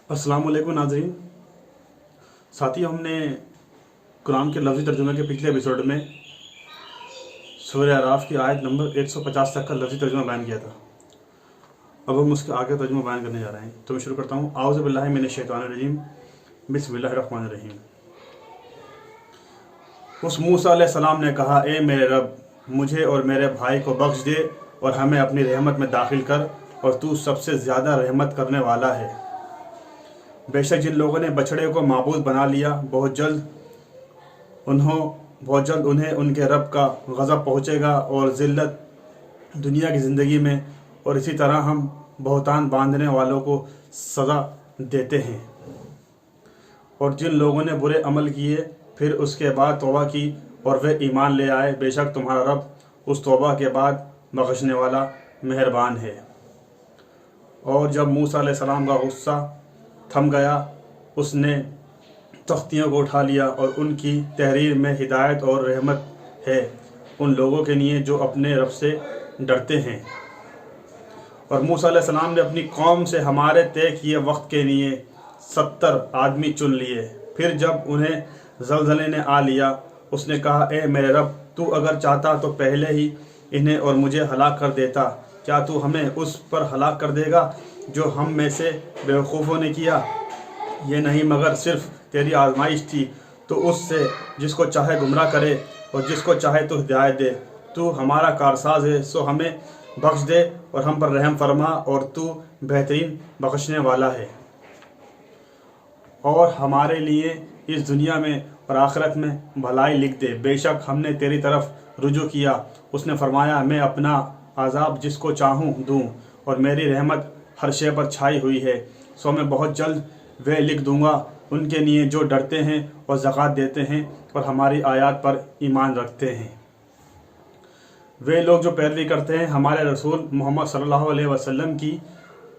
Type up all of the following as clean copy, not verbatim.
अस्सलाम वालेकुम नाज़रीन। साथी हमने कुरान के लफ्ज़ी तर्जुमे के पिछले एपिसोड में सूरह आराफ की आयत नंबर 150 तक का लफ्ज़ी तर्जुमा बयान किया था। अब हम उसके आगे तर्जुमा बयान करने जा रहे हैं। तो मैं शुरू करता हूँ। आऊज़ु बिल्लाहि मिनश शैतानिर रजीम, बिस्मिल्लाहिर रहमानिर रहीम। उस मूसा अलैहिस्सलाम ने कहा, ए मेरे रब, मुझे और मेरे भाई को बख्श दे और हमें अपनी रहमत में दाखिल कर, और तू सबसे ज़्यादा रहमत करने वाला है। बेशक जिन लोगों ने बछड़े को माबूद बना लिया, बहुत जल्द उन्हें उनके रब का गज़ब पहुँचेगा और ज़िल्लत दुनिया की ज़िंदगी में, और इसी तरह हम बहुतान बांधने वालों को सज़ा देते हैं। और जिन लोगों ने बुरे अमल किए फिर उसके बाद तौबा की और वे ईमान ले आए, बेशक तुम्हारा रब उस तौबा के बाद बख्शने वाला मेहरबान है। और जब मूसा अलैहिस्सलाम का गुस्सा थम गया, उसने तख्तियों को उठा लिया, और उनकी तहरीर में हिदायत और रहमत है उन लोगों के लिए जो अपने रब से डरते हैं। और मूसा अलैहिस्सलाम ने अपनी कौम से हमारे तय किए वक्त के लिए 70 आदमी चुन लिए। फिर जब उन्हें ज़लज़ले ने आ लिया, उसने कहा, ए मेरे रब, तू अगर चाहता तो पहले ही इन्हें और मुझे हलाक कर देता। क्या तू हमें उस पर हलाक कर देगा जो हम में से बेवकूफ़ों ने किया? ये नहीं मगर सिर्फ़ तेरी आजमाइश थी, तो उससे जिसको चाहे गुमराह करे और जिसको चाहे तो हिदायत दे। तू हमारा कारसाज है, सो हमें बख्श दे और हम पर रहम फरमा, और तू बेहतरीन बख्शने वाला है। और हमारे लिए इस दुनिया में और आखिरत में भलाई लिख दे। बेशक हमने तेरी तरफ रुजू किया। उसने फरमाया, मैं अपना आज़ाब जिसको चाहूँ दूँ, और मेरी रहमत हर शे पर छाई हुई है। सो मैं बहुत जल्द वे लिख दूँगा उनके लिए जो डरते हैं और ज़कात देते हैं और हमारी आयत पर ईमान रखते हैं। वे लोग जो पैरवी करते हैं हमारे रसूल मोहम्मद सल्लल्लाहु अलैहि वसल्लम की,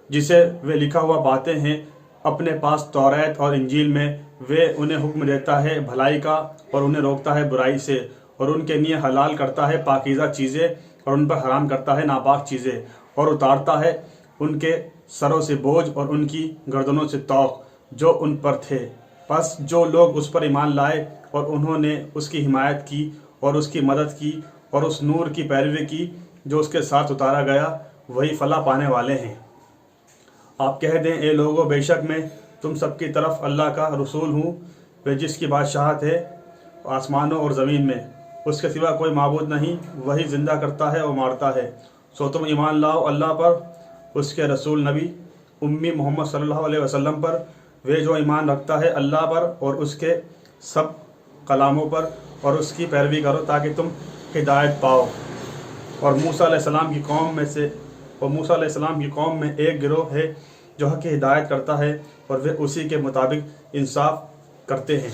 जिसे वे लिखा हुआ पाते हैं अपने पास तौरात और इंजील में, वे उन्हें हुक्म देता है भलाई का और उन्हें रोकता है बुराई से, और उनके लिए हलाल करता है पाकीज़ा चीज़ें और उन पर हराम करता है नापाक चीज़ें, और उतारता है उनके सरों से बोझ और उनकी गर्दनों से तौक जो उन पर थे। बस जो लोग उस पर ईमान लाए और उन्होंने उसकी हिमायत की और उसकी मदद की और उस नूर की पैरवी की जो उसके साथ उतारा गया, वही फलाह पाने वाले हैं। आप कह दें, ए लोगों, बेशक मैं तुम सबकी तरफ अल्लाह का रसूल हूँ, वे जिसकी बादशाहत है आसमानों और ज़मीन में, उसके सिवा कोई माबूद नहीं, वही ज़िंदा करता है और मारता है। सो तुम ईमान लाओ अल्लाह पर, उसके रसूल नबी उम्मी मोहम्मद सल्लल्लाहु अलैहि वसल्लम पर, वे जो ईमान रखता है अल्लाह पर और उसके सब कलामों पर, और उसकी पैरवी करो ताकि तुम हिदायत पाओ। और मूसा अलैहिस्सलाम की कौम में एक गिरोह है जो हक़ की हिदायत करता है, और वे उसी के मुताबिक इंसाफ करते हैं।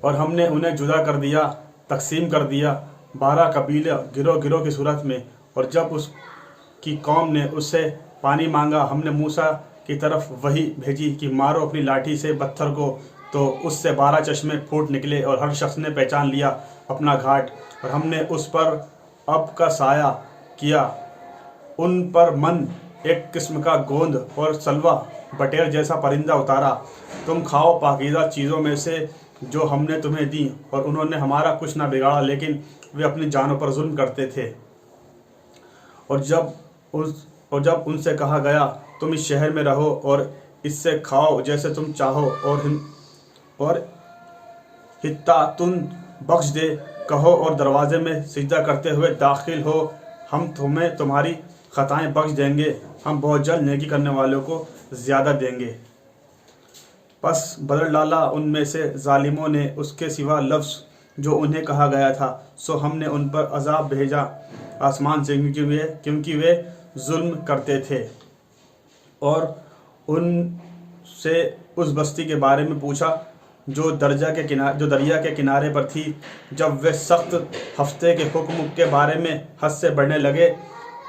और हमने उन्हें जुदा कर दिया, तकसीम कर दिया 12 कबीले गिरोह गिरोह की सूरत में। और जब उसकी कौम ने उससे पानी मांगा, हमने मूसा की तरफ वही भेजी कि मारो अपनी लाठी से पत्थर को, तो उससे 12 चश्मे फूट निकले, और हर शख्स ने पहचान लिया अपना घाट। और हमने उस पर अब का साया किया, उन पर मन एक किस्म का गोंद और सलवा बटेर जैसा परिंदा उतारा। तुम खाओ पाकीज़ा चीज़ों में से जो हमने तुम्हें दी, और उन्होंने हमारा कुछ ना बिगाड़ा, लेकिन वे अपनी जानों पर जुल्म करते थे। और जब उनसे कहा गया, तुम इस शहर में रहो और इससे खाओ जैसे तुम चाहो, और हित्ता तुम बख्श दे कहो, और दरवाजे में सिजदा करते हुए दाखिल हो, हम तुम्हें तुम्हारी खताएं बख्श देंगे, हम बहुत जल्द नेकी करने वालों को ज़्यादा देंगे। बस बदल डाला उनमें से जालिमों ने उसके सिवा लफ्ज़ जो उन्हें कहा गया था। सो हमने उन पर अज़ाब भेजा आसमान से, क्योंकि वे जुल्म करते थे। और उनसे उस बस्ती के बारे में पूछा जो दरिया के किनारे पर थी। जब वे सख्त हफ्ते के हुक्म के बारे में हद से बढ़ने लगे,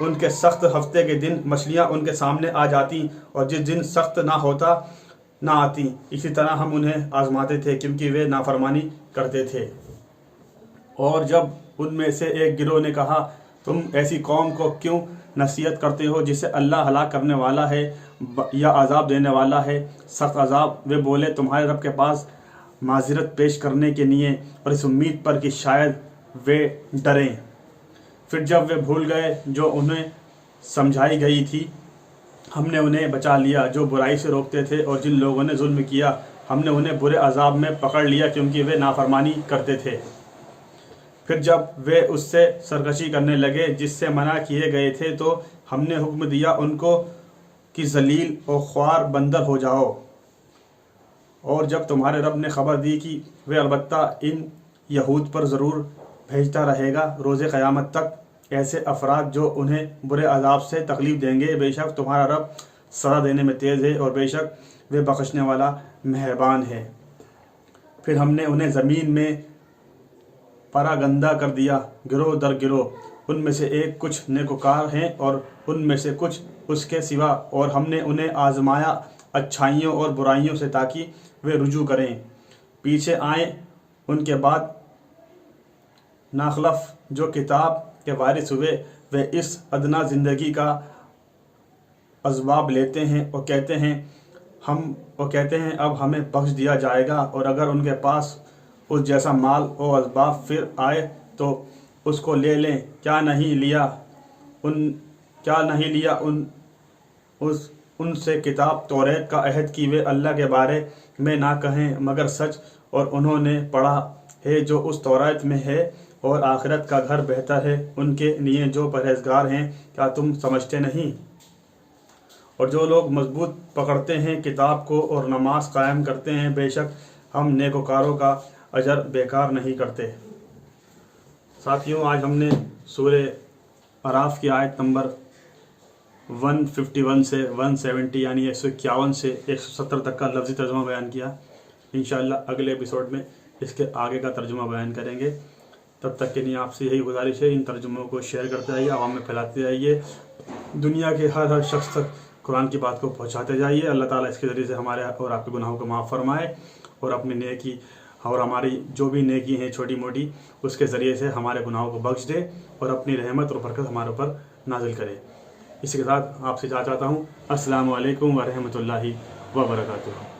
उनके सख्त हफ्ते के दिन मछलियाँ उनके सामने आ जाती, और जिस दिन सख्त ना आती, इसी तरह हम उन्हें आजमाते थे क्योंकि वे नाफरमानी करते थे। और जब उनमें से एक गिरोह ने कहा, तुम ऐसी कौम को क्यों नसीहत करते हो जिसे अल्लाह हलाक करने वाला है या अजाब देने वाला है, सख्त अजाब। वे बोले तुम्हारे रब के पास माज़रत पेश करने के लिए और इस उम्मीद पर कि शायद वे डरें। फिर जब वे भूल गए जो उन्हें समझाई गई थी, हमने उन्हें बचा लिया जो बुराई से रोकते थे, और जिन लोगों ने जुल्म किया हमने उन्हें बुरे अजाब में पकड़ लिया क्योंकि वे नाफरमानी करते थे। फिर जब वे उससे सरकशी करने लगे जिससे मना किए गए थे, तो हमने हुक्म दिया उनको कि जलील और ख्वार बंदर हो जाओ। और जब तुम्हारे रब ने खबर दी कि वे अलबत्ता इन यहूद पर ज़रूर भेजता रहेगा रोज़े क़यामत तक ऐसे अफराद जो उन्हें बुरे अजाब से तकलीफ़ देंगे, बेशक तुम्हारा रब सज़ा देने में तेज़ है और बेशक वे बख्शने वाला मेहरबान है। फिर हमने उन्हें ज़मीन में परागंदा कर दिया गिरोह दर गिरोह, उनमें से एक कुछ नेकोकार हैं और उनमें से कुछ उसके सिवा, और हमने उन्हें आजमाया अच्छाइयों और बुराइयों से ताकि वे रुजू करें, पीछे आएँ। उनके बाद नाखलफ जो किताब के वारिस हुए वे इस अदना ज़िंदगी का असबाब लेते हैं और कहते हैं अब हमें बख्श दिया जाएगा, और अगर उनके पास उस जैसा माल और असबाब फिर आए तो उसको ले लें। क्या नहीं लिया उनसे किताब तौरेत का अहद कि वे अल्लाह के बारे में ना कहें मगर सच, और उन्होंने पढ़ा है जो उस तौरात में है, और आखिरत का घर बेहतर है उनके लिए जो परहेजगार हैं। क्या तुम समझते नहीं? और जो लोग मजबूत पकड़ते हैं किताब को और नमाज कायम करते हैं, बेशक हम नेकोकारों का अजर बेकार नहीं करते। साथियों, आज हमने सूरे अराफ की आयत नंबर 151 से 170 यानी 151 से 170 तक का लफ्ज़ी तर्जुमा बयान किया। इंशाअल्लाह अगले एपिसोड में इसके आगे का तर्जुमा बयान करेंगे। तब तक के लिए आपसे यही गुजारिश है, इन तर्जुमों को शेयर करते रहिए, आवाम में फैलाते जाइए, दुनिया के हर शख्स तक कुरान की बात को पहुंचाते जाइए। अल्लाह ताला इसके ज़रिए से हमारे और आपके गुनाहों को माफ़ फरमाए और अपनी नेकी और हमारी जो भी नेकी हैं छोटी मोटी उसके ज़रिए से हमारे गुनाहों को बख्श दे और अपनी रहमत और बरकत हमारे ऊपर नाजिल करे। इसी के साथ आपसे चाहता हूँ अस्सलामु अलैकुम व रहमतुल्लाहि व बरकातुहू।